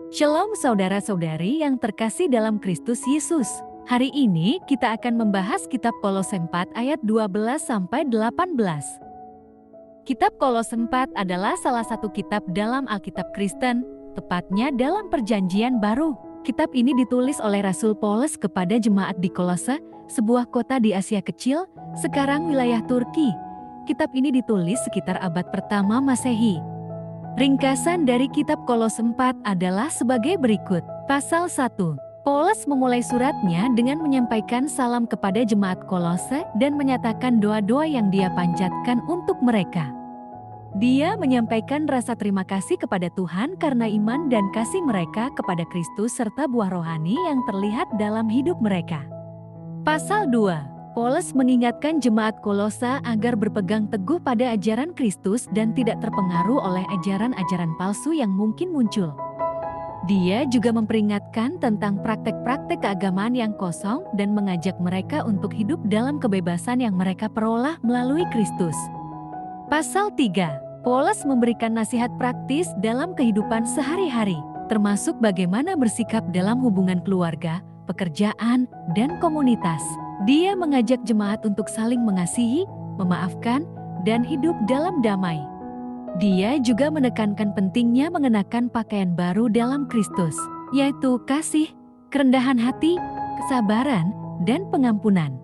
Shalom saudara-saudari yang terkasih dalam Kristus Yesus. Hari ini kita akan membahas kitab Kolose 4 ayat 12-18. Kitab Kolose 4 adalah salah satu kitab dalam Alkitab Kristen, tepatnya dalam Perjanjian Baru. Kitab ini ditulis oleh Rasul Paulus kepada jemaat di Kolose, sebuah kota di Asia Kecil, sekarang wilayah Turki. Kitab ini ditulis sekitar abad pertama Masehi. Ringkasan dari kitab Kolose 4 adalah sebagai berikut. Pasal 1. Paulus memulai suratnya dengan menyampaikan salam kepada jemaat Kolose dan menyatakan doa-doa yang dia panjatkan untuk mereka. Dia menyampaikan rasa terima kasih kepada Tuhan karena iman dan kasih mereka kepada Kristus serta buah rohani yang terlihat dalam hidup mereka. Pasal 2. Paulus mengingatkan jemaat Kolose agar berpegang teguh pada ajaran Kristus dan tidak terpengaruh oleh ajaran-ajaran palsu yang mungkin muncul. Dia juga memperingatkan tentang praktek-praktek keagamaan yang kosong dan mengajak mereka untuk hidup dalam kebebasan yang mereka peroleh melalui Kristus. Pasal 3. Paulus memberikan nasihat praktis dalam kehidupan sehari-hari, termasuk bagaimana bersikap dalam hubungan keluarga, pekerjaan, dan komunitas. Dia mengajak jemaat untuk saling mengasihi, memaafkan, dan hidup dalam damai. Dia juga menekankan pentingnya mengenakan pakaian baru dalam Kristus, yaitu kasih, kerendahan hati, kesabaran, dan pengampunan.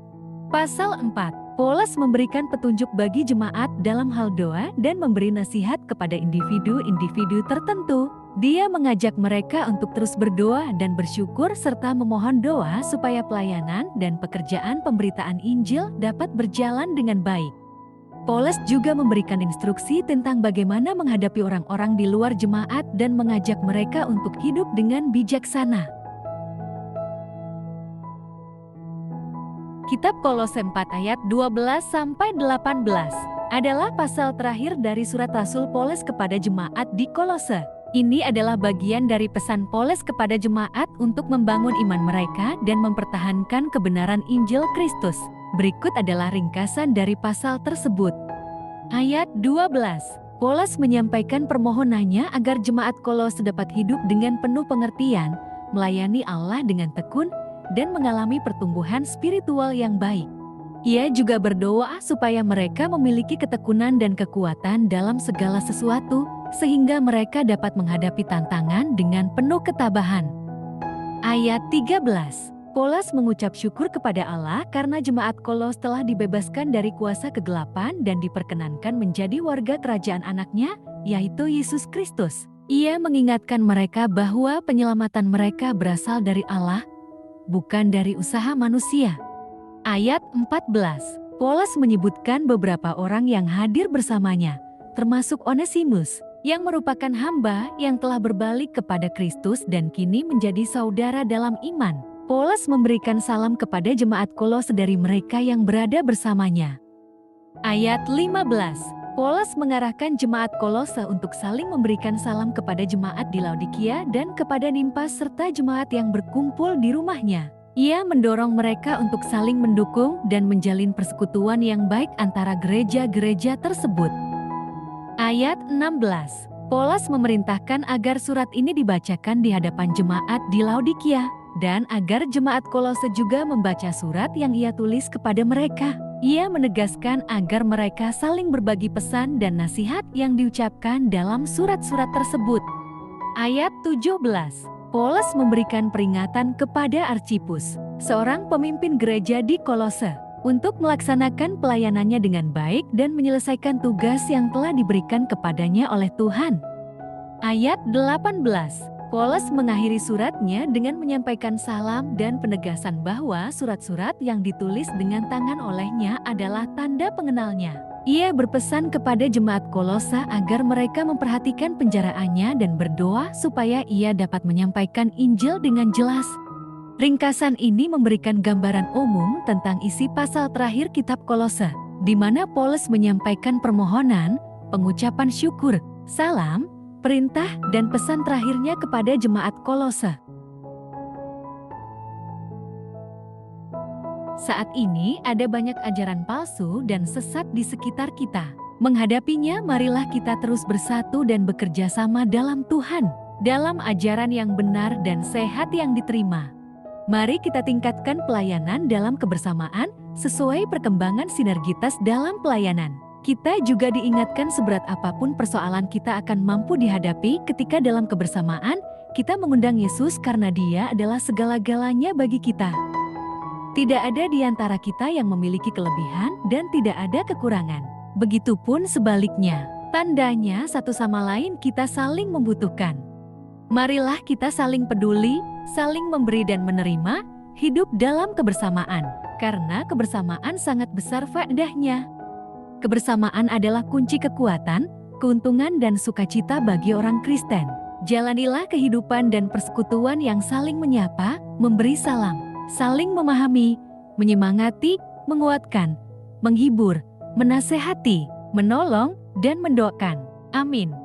Pasal 4. Paulus memberikan petunjuk bagi jemaat dalam hal doa dan memberi nasihat kepada individu-individu tertentu. Dia mengajak mereka untuk terus berdoa dan bersyukur serta memohon doa supaya pelayanan dan pekerjaan pemberitaan Injil dapat berjalan dengan baik. Paulus juga memberikan instruksi tentang bagaimana menghadapi orang-orang di luar jemaat dan mengajak mereka untuk hidup dengan bijaksana. Kitab Kolose 4 ayat 12-18 adalah pasal terakhir dari surat Rasul Paulus kepada jemaat di Kolose. Ini adalah bagian dari pesan Paulus kepada jemaat untuk membangun iman mereka dan mempertahankan kebenaran Injil Kristus. Berikut adalah ringkasan dari pasal tersebut. Ayat 12. Paulus menyampaikan permohonannya agar jemaat Kolose dapat hidup dengan penuh pengertian, melayani Allah dengan tekun, dan mengalami pertumbuhan spiritual yang baik. Ia juga berdoa supaya mereka memiliki ketekunan dan kekuatan dalam segala sesuatu, sehingga mereka dapat menghadapi tantangan dengan penuh ketabahan. Ayat 13. Paulus mengucap syukur kepada Allah karena jemaat Kolose telah dibebaskan dari kuasa kegelapan dan diperkenankan menjadi warga kerajaan anaknya, yaitu Yesus Kristus. Ia mengingatkan mereka bahwa penyelamatan mereka berasal dari Allah, bukan dari usaha manusia. Ayat 14. Paulus menyebutkan beberapa orang yang hadir bersamanya, termasuk Onesimus, yang merupakan hamba yang telah berbalik kepada Kristus dan kini menjadi saudara dalam iman. Paulus memberikan salam kepada jemaat Kolose dari mereka yang berada bersamanya. Ayat 15. Paulus mengarahkan jemaat Kolose untuk saling memberikan salam kepada jemaat di Laodikia dan kepada Nimpas serta jemaat yang berkumpul di rumahnya. Ia mendorong mereka untuk saling mendukung dan menjalin persekutuan yang baik antara gereja-gereja tersebut. Ayat 16. Paulus memerintahkan agar surat ini dibacakan di hadapan jemaat di Laodikia, dan agar jemaat Kolose juga membaca surat yang ia tulis kepada mereka. Ia menegaskan agar mereka saling berbagi pesan dan nasihat yang diucapkan dalam surat-surat tersebut. Ayat 17. Paulus memberikan peringatan kepada Archipus, seorang pemimpin gereja di Kolose, untuk melaksanakan pelayanannya dengan baik dan menyelesaikan tugas yang telah diberikan kepadanya oleh Tuhan. Ayat 18. Paulus mengakhiri suratnya dengan menyampaikan salam dan penegasan bahwa surat-surat yang ditulis dengan tangan olehnya adalah tanda pengenalnya. Ia berpesan kepada jemaat Kolose agar mereka memperhatikan penjaraannya dan berdoa supaya ia dapat menyampaikan Injil dengan jelas. Ringkasan ini memberikan gambaran umum tentang isi pasal terakhir kitab Kolose, di mana Paulus menyampaikan permohonan, pengucapan syukur, salam, perintah, dan pesan terakhirnya kepada jemaat Kolose. Saat ini ada banyak ajaran palsu dan sesat di sekitar kita. Menghadapinya, marilah kita terus bersatu dan bekerja sama dalam Tuhan. dalam ajaran yang benar dan sehat yang diterima. Mari kita tingkatkan pelayanan dalam kebersamaan sesuai perkembangan sinergitas dalam pelayanan. Kita juga diingatkan seberat apapun persoalan kita akan mampu dihadapi ketika dalam kebersamaan kita mengundang Yesus karena Dia adalah segala-galanya bagi kita. Tidak ada di antara kita yang memiliki kelebihan dan tidak ada kekurangan. Begitupun sebaliknya, tandanya satu sama lain kita saling membutuhkan. Marilah kita saling peduli, saling memberi dan menerima, hidup dalam kebersamaan. Karena kebersamaan sangat besar faedahnya. Kebersamaan adalah kunci kekuatan, keuntungan dan sukacita bagi orang Kristen. Jalanilah kehidupan dan persekutuan yang saling menyapa, memberi salam, saling memahami, menyemangati, menguatkan, menghibur, menasehati, menolong, dan mendoakan. Amin.